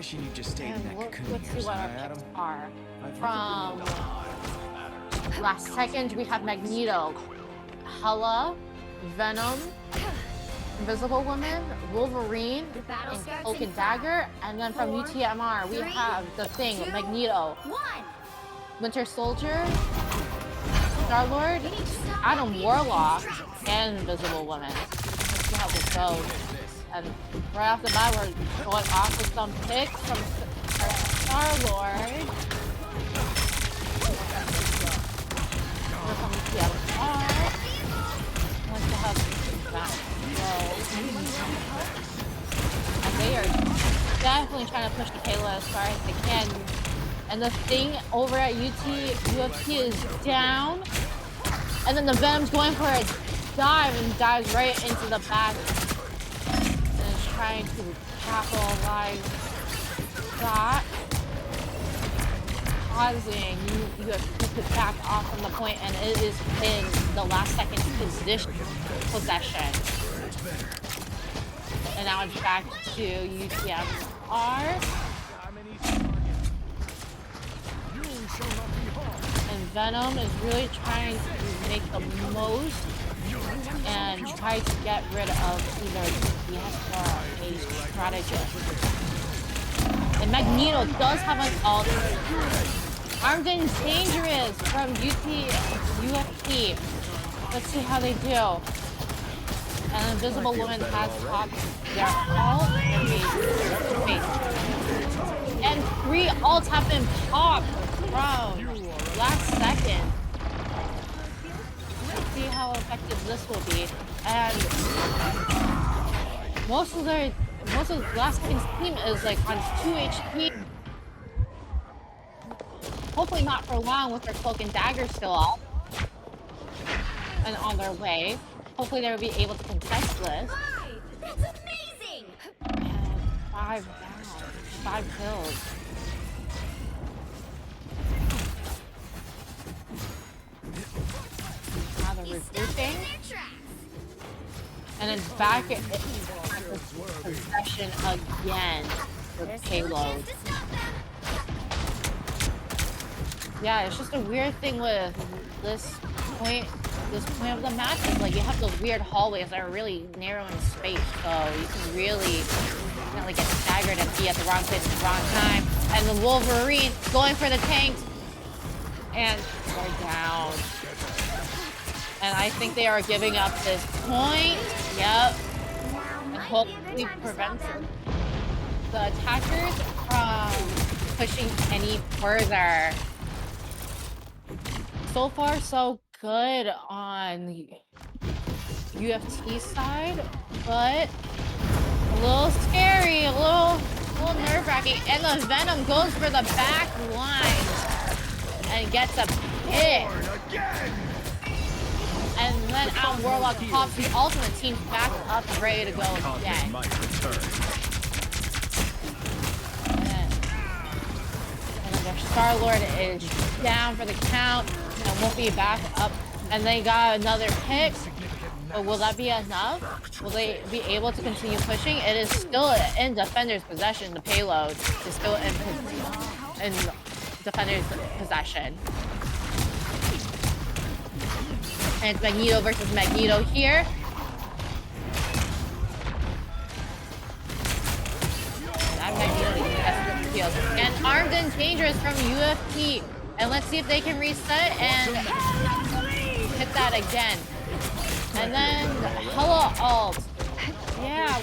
wishing you'd just stayed in And that cocoon let's see years, what huh, our Adam? picks are. From last second, we have Magneto, Hela, Venom, Invisible Woman, Wolverine, and Cloak and Dagger. And then from UTMR, we have The Thing, Magneto, Winter Soldier, Star-Lord, Adam Warlock, and Invisible Woman. Let's see how this goes. And right off the bat, we're going off with some picks from Star-Lord. We're from UTMR. Let's see how that goes. And they are definitely trying to push the payload as far as they can. And the Thing over at UFC is down. And then the Venom's going for a dive and dives right into the back. And is trying to capitalize that. Causing UFC to back off from the point, and it is in the last second possession. And now it's back to UTMR. And Venom is really trying to make the most and try to get rid of either DPS or a strategist. And Magneto does have an ult. Armed and Dangerous from UFC. Let's see how they do. And Invisible Woman has popped their ult. And 3 ults have been popped from last second. Let's see how effective this will be. And most of last second's team is like on 2 HP. Hopefully not for long with their Cloak and Dagger still up and on their way. Hopefully they'll be able to contest this. That's amazing! And 5 down, 5 kills. Now they're regrouping. And then back at possession again for payload. Yeah, it's just a weird thing with this point of the map is like you have those weird hallways that are really narrow in space, so you can really get staggered and be at the wrong place at the wrong time. And the Wolverine going for the tanks, and they're down. And I think they are giving up this point. Yep. And hopefully prevents the attackers from pushing any further. So far, so good on the UFC side, but a little scary, a little nerve-wracking. And the Venom goes for the back line and gets a hit. And then Adam Warlock pops the ultimate team back up, ready to go again. And then their Star-Lord is down for the count and won't be back up. And they got another pick. But will that be enough? Will they be able to continue pushing? It is still in Defender's possession. The payload is still in Defender's possession. And it's Magneto versus Magneto here. And Magneto gets the kills. And Armed and Dangerous from UFC. And let's see if they can reset and hit that again. And then Hela ult. Yeah,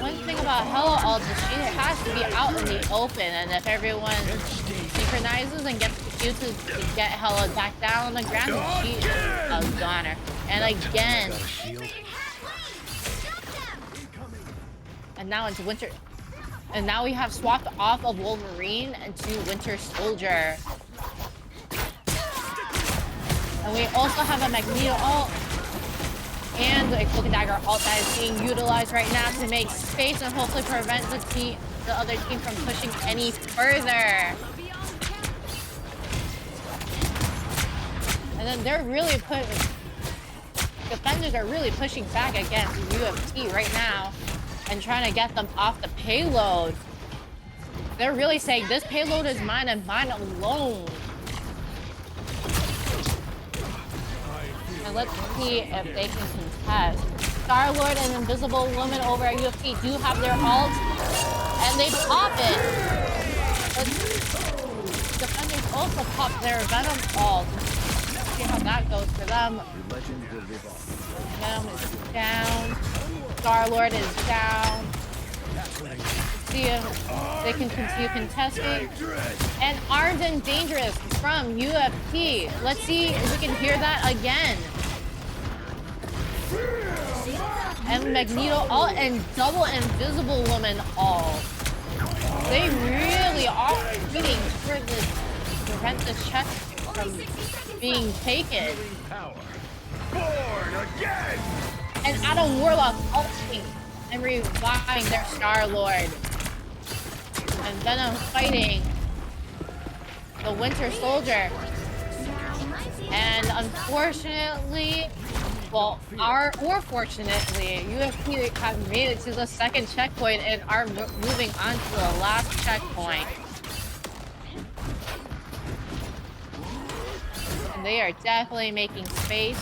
one thing about Hela ult is she has to be out in the open, and if everyone synchronizes and gets the cue to get Hela back down on the ground, then she is a goner. And again. And now it's Winter. And now we have swapped off of Wolverine into Winter Soldier. And we also have a Magneto ult. And a Cloak and Dagger ult that is being utilized right now to make space and hopefully prevent the other team from pushing any further. And then they're really Defenders are really pushing back against UFC right now and trying to get them off the payload. They're really saying this payload is mine and mine alone. And let's see if they can contest. Star-Lord and Invisible Woman over at UFC do have their ult, and they pop it. But defenders also pop their Venom ult. Let's see how that goes for them. Venom is down. Star-Lord is down. Let's see if they can continue contesting. And Armed and Dangerous from UFC. Let's see if we can hear that again. And Magneto ult and double Invisible Woman ult. They really are fighting for this to prevent this check from being taken. And Adam Warlock ulting and reviving their Star-Lord. And Venom fighting the Winter Soldier. And unfortunately, well, or fortunately, UFC have made it to the second checkpoint and are moving on to the last checkpoint. And they are definitely making space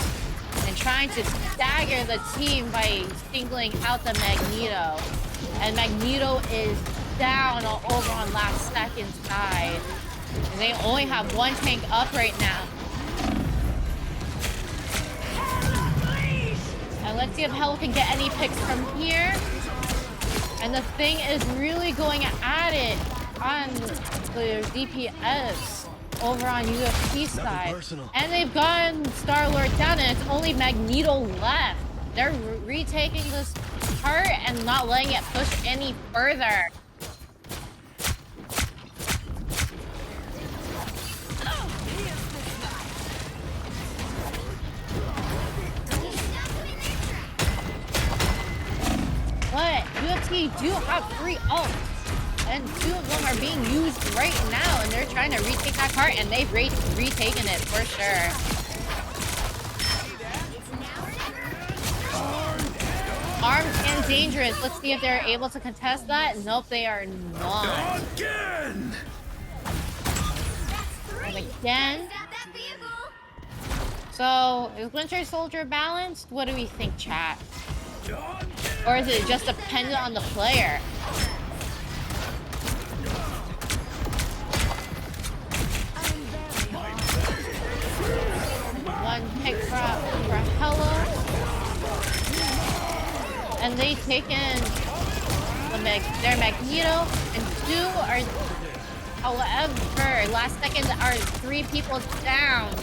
and trying to stagger the team by singling out the Magneto. And Magneto is down all over on last second side. And they only have one tank up right now. And let's see if Hell can get any picks from here. And the Thing is really going at it on the DPS over on UFC side. And they've gotten Star-Lord down, and it's only Magneto left. They're retaking this part and not letting it push any further. But UFC do have 3 ults, and 2 of them are being used right now, and they're trying to retake that part, and they've retaken it for sure. Armed and Dangerous. Let's see if they're able to contest that. Nope, they are not. Again! And again. So, is Winter Soldier balanced? What do we think, chat? Or is it just dependent on the player? One pick for Hello. And they take in their Magneto, and 2 are, however, last second are 3 people down.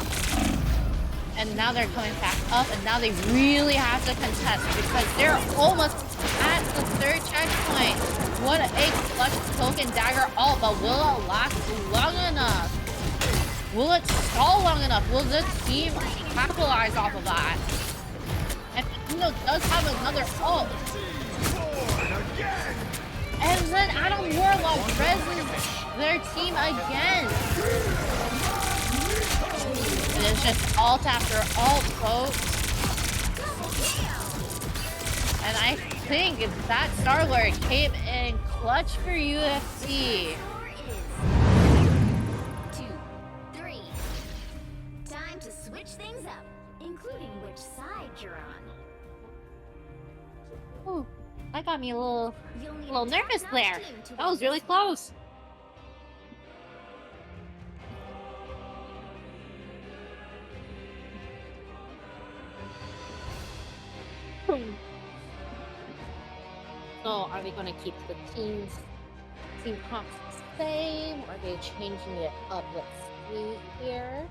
And now they're coming back up, and now they really have to contest because they're almost at the 3rd checkpoint. What a clutch token dagger ult, but will it last long enough? Will it stall long enough? Will the team capitalize off of that? And Magneto does have another ult. And then Adam Warlock reses their team again. And it's just ult after ult, folks. And I think that Star-Lord came in clutch for UFC. 2, 3. Time to switch things up, including which side you're on. Ooh, that got me a little You'll need nervous top-notch there. team to That was win really this close. So, are they going to keep the team comps the same, or are they changing it up? Let's see here.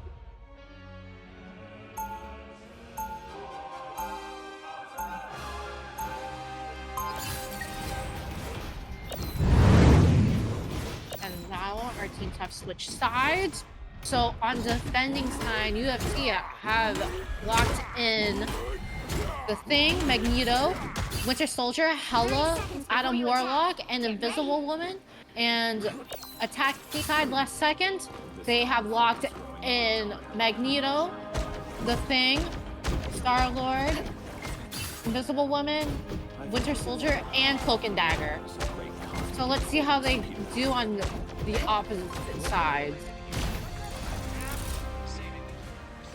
And now our teams have switched sides. So on the defending side, UFC have locked in the Thing, Magneto, Winter Soldier, Hela, Adam Warlock, and Invisible Woman. And attacking side last second, they have locked in Magneto, the Thing, Star-Lord, Invisible Woman, Winter Soldier, and Cloak and Dagger. So So let's see how they do on the opposite sides.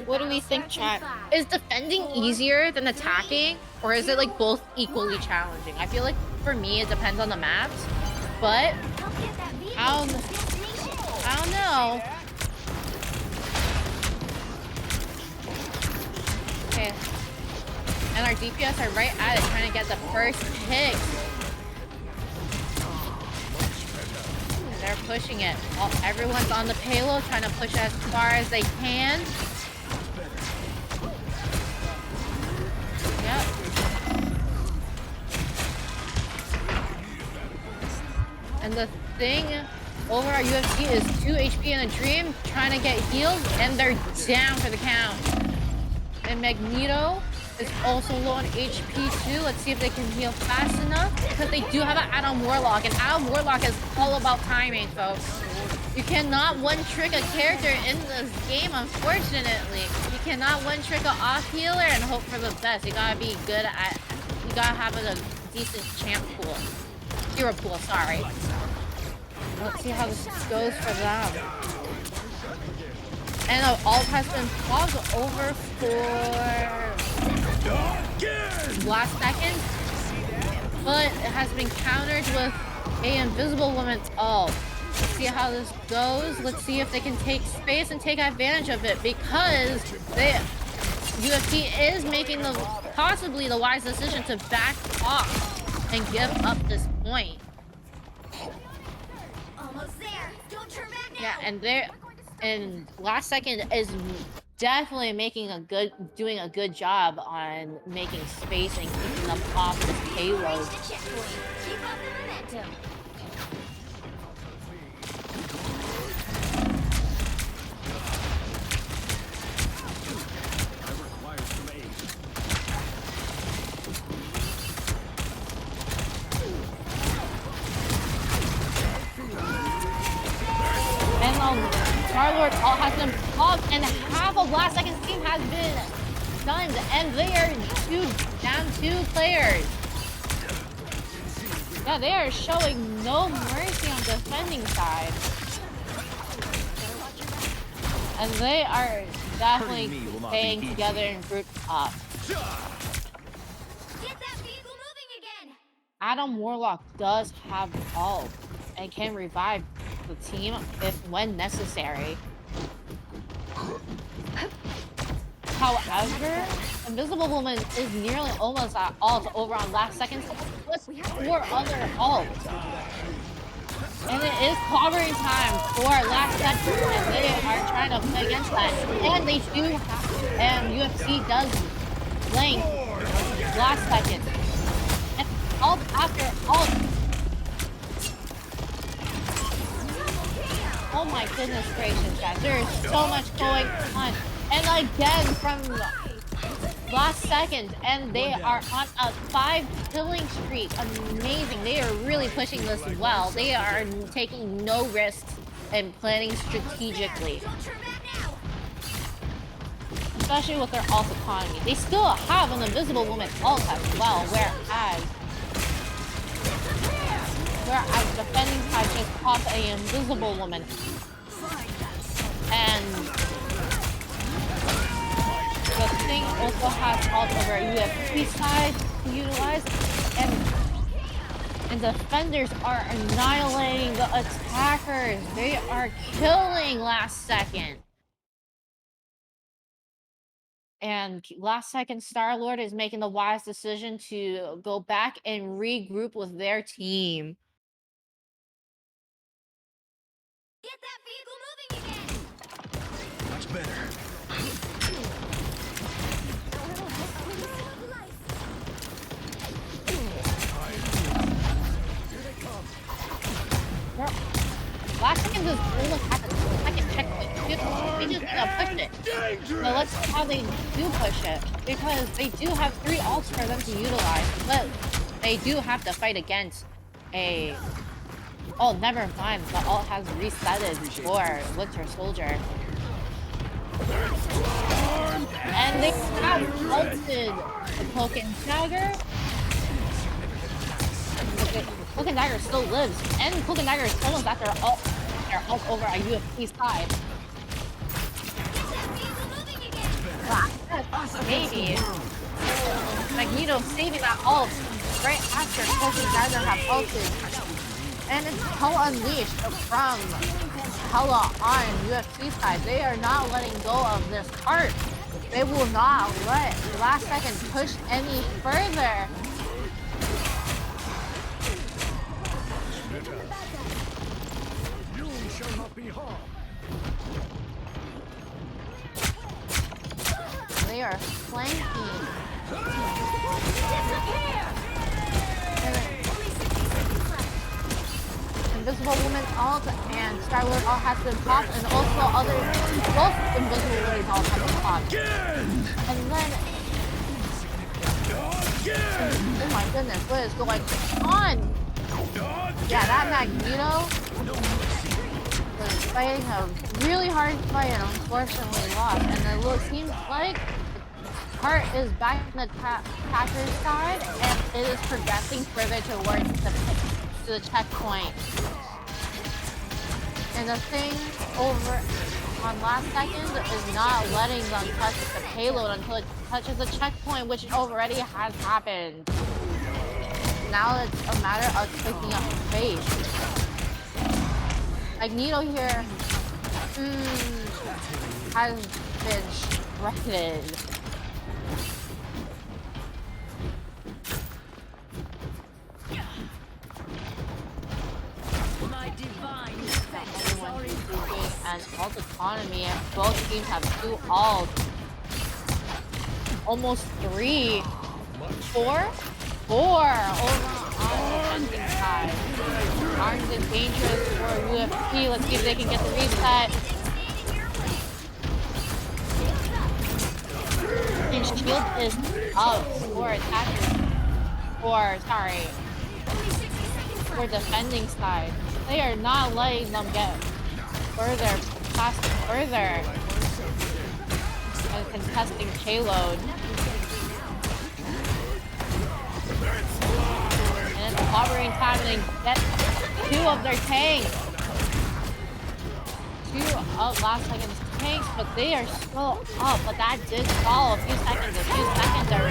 What do we think, chat? Is defending easier than attacking, or is it like both equally challenging? I feel like for me it depends on the maps, but I don't know. Okay, and our DPS are right at it, trying to get the first pick. And they're pushing it. Everyone's on the payload, trying to push as far as they can. Yep. And the thing over our UFC is 2 HP in a dream, trying to get healed, and they're down for the count. And Magneto is also low on HP too. Let's see if they can heal fast enough, because they do have an Adam Warlock, and Adam Warlock is all about timing, folks. You cannot one-trick a character in this game, unfortunately. You cannot one-trick an off-healer and hope for the best. You gotta be good at... You gotta have a decent champ pool. Hero pool, sorry. Let's see how this goes for them. And the ult has been paused over for... last second. But it has been countered with a Invisible Woman's ult. Let's see how this goes. Let's see if they can take space and take advantage of it, because UFC is making possibly the wise decision to back off and give up this point. Almost there. Don't turn back now. Yeah, and last second is definitely doing a good job on making space and keeping them off the payload. Keep up the momentum. And Star-Lord all has been popped, and half of last second's team has been stunned, and they are down 2 players. Yeah, they are showing no mercy on the defending side. And they are definitely staying together and grouped up. Get that vehicle moving again. Adam Warlock does have ult and can revive the team when necessary. However, Invisible Woman is nearly almost at ult over on last seconds with 4 other ults. And it is clobbering time for last second, and they are trying to play against that. And they do have, and UFC does blank last second. And ult after ult. Oh my goodness gracious, guys. There is so much going on. And again from last second, and they are on a 5 killing streak. Amazing. They are really pushing this well. They are taking no risks and planning strategically. Especially with their ult economy. They still have an Invisible Woman ult as well, whereas defending side just popped an Invisible Woman. And the thing also has ult over UFC side to utilize, and defenders are annihilating the attackers. They are killing last second. And last second, Star-Lord is making the wise decision to go back and regroup with their team. Get that vehicle moving again. Much better. Last second is almost at the second checkpoint. They just need to push it. So let's see how they do push it, because they do have 3 ults for them to utilize, but they do have to fight against a... Oh, never mind. The ult has resetted for Winter Soldier. And they have ulted the Cloak and Dagger. Cloak and Dagger still lives, and Cloak and Dagger is almost at their ult over a UFC side. Maybe. Magneto saving that ult right after Cloak and Dagger have ulted. And it's Hella Unleashed from Hella on UFC side. They are not letting go of this cart. They will not let the last second push any further. You shall not be harmed. They are flanking. Invisible Woman ult and Star-Lord all has to pop, and also both Invisible Women all have to pop. And then, oh my goodness, what is going on? Yeah, that Magneto was fighting a really hard fight and unfortunately lost. And it seems like Hart is back on the attacker's side, and it is progressing further towards the checkpoint. And the thing over on last second is not letting them touch the payload until it touches the checkpoint, which already has happened. Now it's a matter of picking up space. Magneto here has been shredded. And ult autonomy, and both teams have 2 ults. Almost 3. 4? 4 over on the defending side. Armed and dangerous for UFC. Let's see if they can get the reset. And shield is up for attackers. For defending side. They are not letting them get further, and contesting payload. And it's clobbering time and get 2 of their tanks. 2 last second tanks, but they are still up. But that did fall a few seconds. A few seconds are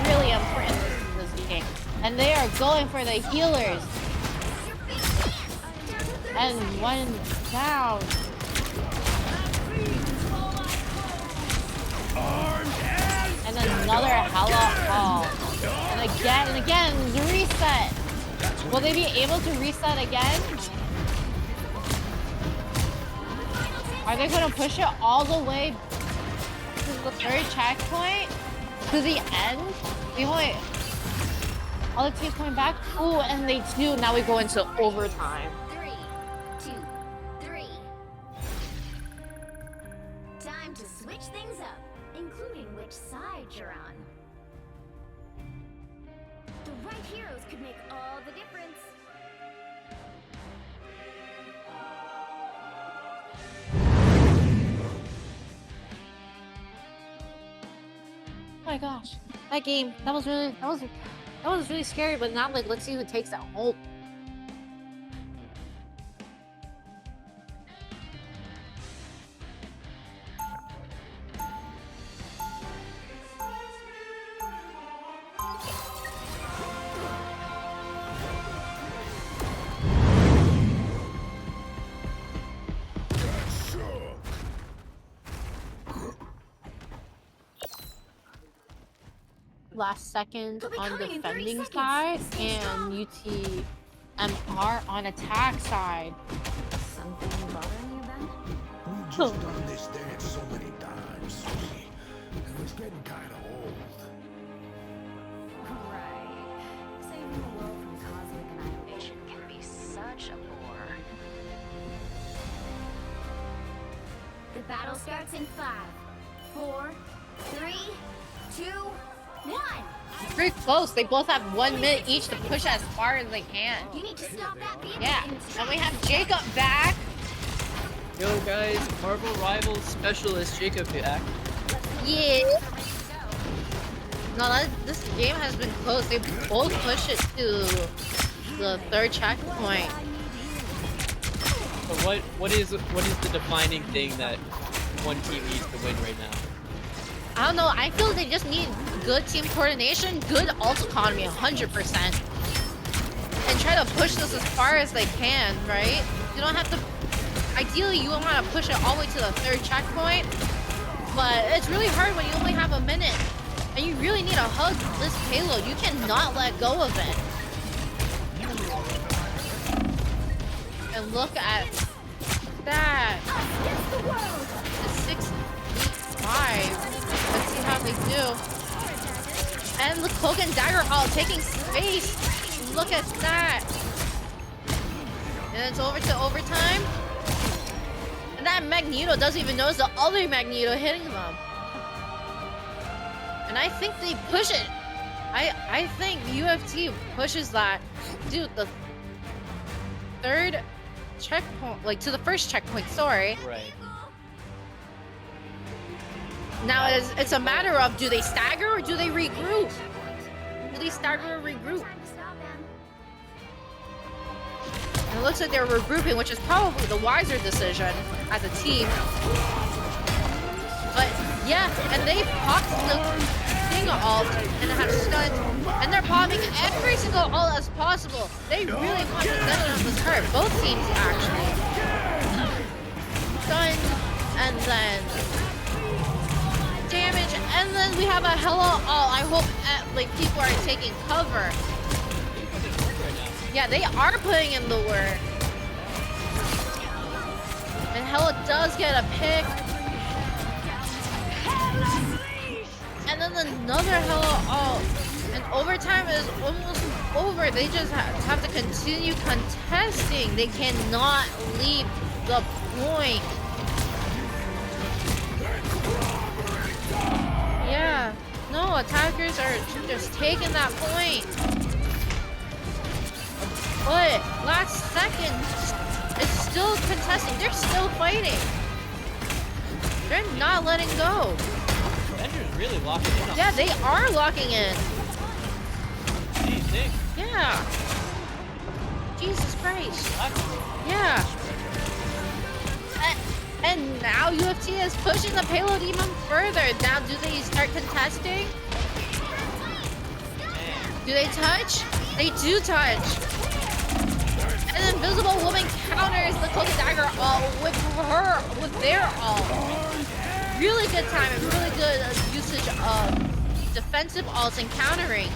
really important in this game. And they are going for the healers. And 1 down. And another Hella call. And again, the reset. Will they be able to reset again? Are they going to push it all the way to the 3rd checkpoint? To the end? All the teams coming back? Ooh, and they do. Now we go into overtime. 3, 2, 3. Time to switch things up, including which side you're on. The right heroes could make all the difference. Oh my gosh, that game, that was really scary, but now like let's see who takes that home. Last second on defending side and UTMR on attack side. Something bothering you, Ben? We've just done this dance so many times, Susie, and it's getting kind of old. Right. Saving the world from cosmic annihilation can be such a bore. The battle starts in 5, 4, 3, 2, 1. It's pretty close. They both have 1 minute each to push as far as they can. You need to stop that beat. Yeah, and we have Jacob back. Yo guys, Marvel Rivals Specialist Jacob back. Yeah. No, this game has been close. They both push it to the third checkpoint. But what is the defining thing that one team needs to win right now? I don't know. I feel they just need good team coordination, good ult economy, 100%, and try to push this as far as they can. Right? You don't have to. Ideally, you want to push it all the way to the third checkpoint, but it's really hard when you only have a minute, and you really need to hug this payload. You cannot let go of it. And look at that. The 6v5. Let's see how they do. And the cloak and dagger all taking space. Look at that. And it's over to overtime. And that Magneto doesn't even notice the other Magneto hitting them. And I think they push it. I think UFT pushes that. Dude, the third checkpoint, like to the first checkpoint, sorry. Right. Now it's a matter of, do they stagger or do they regroup? Do they stagger or regroup? And it looks like they're regrouping, which is probably the wiser decision as a team. But yeah, and they popped the thing ult and have stunned, and they're popping every single ult as possible. They really want to get it on this card. Both teams actually. Stunned, and then damage, and then we have a hella ult. I hope like people are taking cover. Yeah, they are putting in the work. And Hella does get a pick. And then another Hella ult. And overtime is almost over. They just have to continue contesting. They cannot leave the point. Yeah. No, attackers are just taking that point. But last second, it's still contesting. They're still fighting. They're not letting go. Avengers really locking in on. Yeah, they are locking in. Jeez, yeah. Jesus Christ. Yeah. And now UFT is pushing the payload even further. Now, do they start contesting? Do they touch? They do touch. And then Invisible Woman counters the Cloak and Dagger ult with their ult. Really good time and really good usage of defensive ults and countering.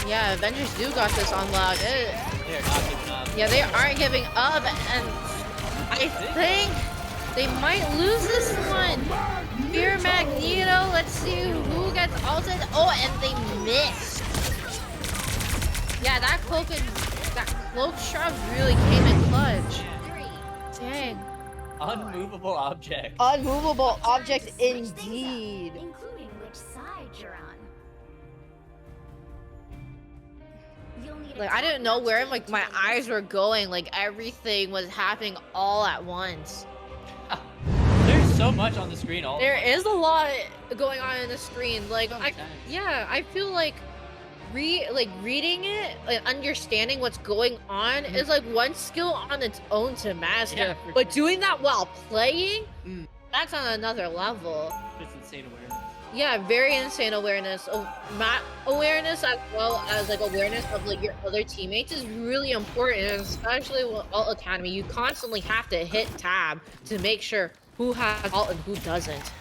Yeah, Avengers do got this on lock. They're not giving up. Yeah, they aren't giving up, and I think they might lose this one. Fear Magneto, let's see who gets ulted. Oh, and they missed. Yeah, that cloak shove really came in clutch. Dang. Unmovable object. Unmovable object indeed. Including which side you're on. Like, I didn't know where like my eyes were going. Like, everything was happening all at once. There's so much on the screen. There is a lot going on in the screen. Like, I feel like reading it, like understanding what's going on is like one skill on its own to master. Yeah, but doing that while playing, that's on another level. It's insane awareness. Yeah, very insane awareness. Map awareness as well as like awareness of like your other teammates is really important, and especially with Ult Academy. You constantly have to hit tab to make sure who has ult and who doesn't.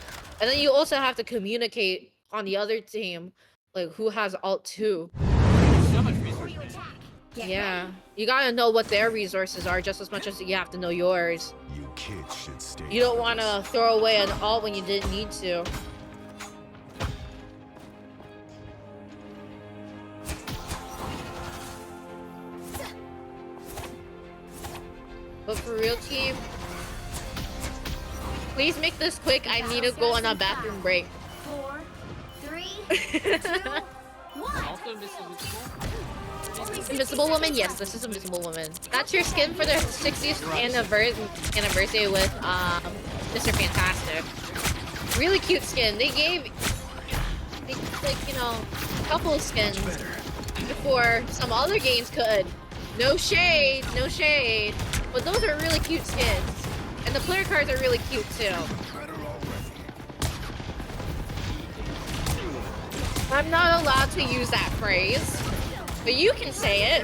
And then you also have to communicate on the other team, like who has ult too. So much resource. Yeah, you gotta know what their resources are just as much as you have to know yours. You kids should stay. You don't want to throw away an ult when you didn't need to. But for real, team, please make this quick. I need to go on a bathroom break. 4, 3, 2, 1. Also Invisible Woman? Yes, this is Invisible Woman. That's your skin for the 60th anniversary with Mr. Fantastic. really cute skin. They gave, like, you know, a couple of skins before some other games could. No shade, no shade. But those are really cute skins. And the player cards are really cute too. I'm not allowed to use that phrase, but you can say it.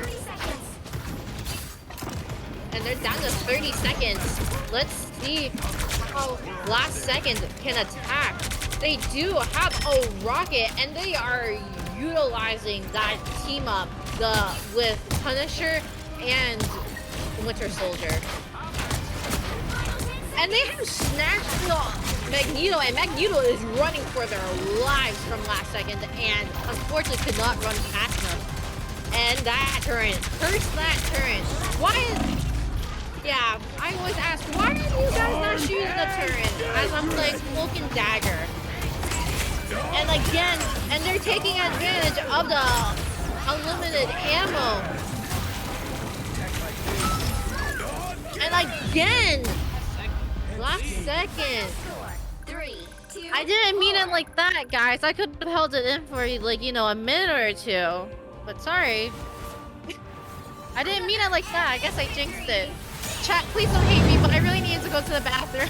And they're down to 30 seconds. Let's see how last second can attack. They do have a rocket, and they are utilizing that team up with Punisher and Winter Soldier. And they have snatched Magneto, and Magneto is running for their lives from last second, and unfortunately could not run past them. And that turret, curse that turret. Why is... Yeah, I always ask, why are you guys not shooting the turret as I'm playing Cloak and Dagger? And again, and they're taking advantage of the unlimited ammo. And again, last second. 3, 2. I didn't mean it like that, guys. I could have held it in for, like, you know, a minute or two. But sorry. I didn't mean it like that. I guess I jinxed it. Chat, please don't hate me, but I really needed to go to the bathroom.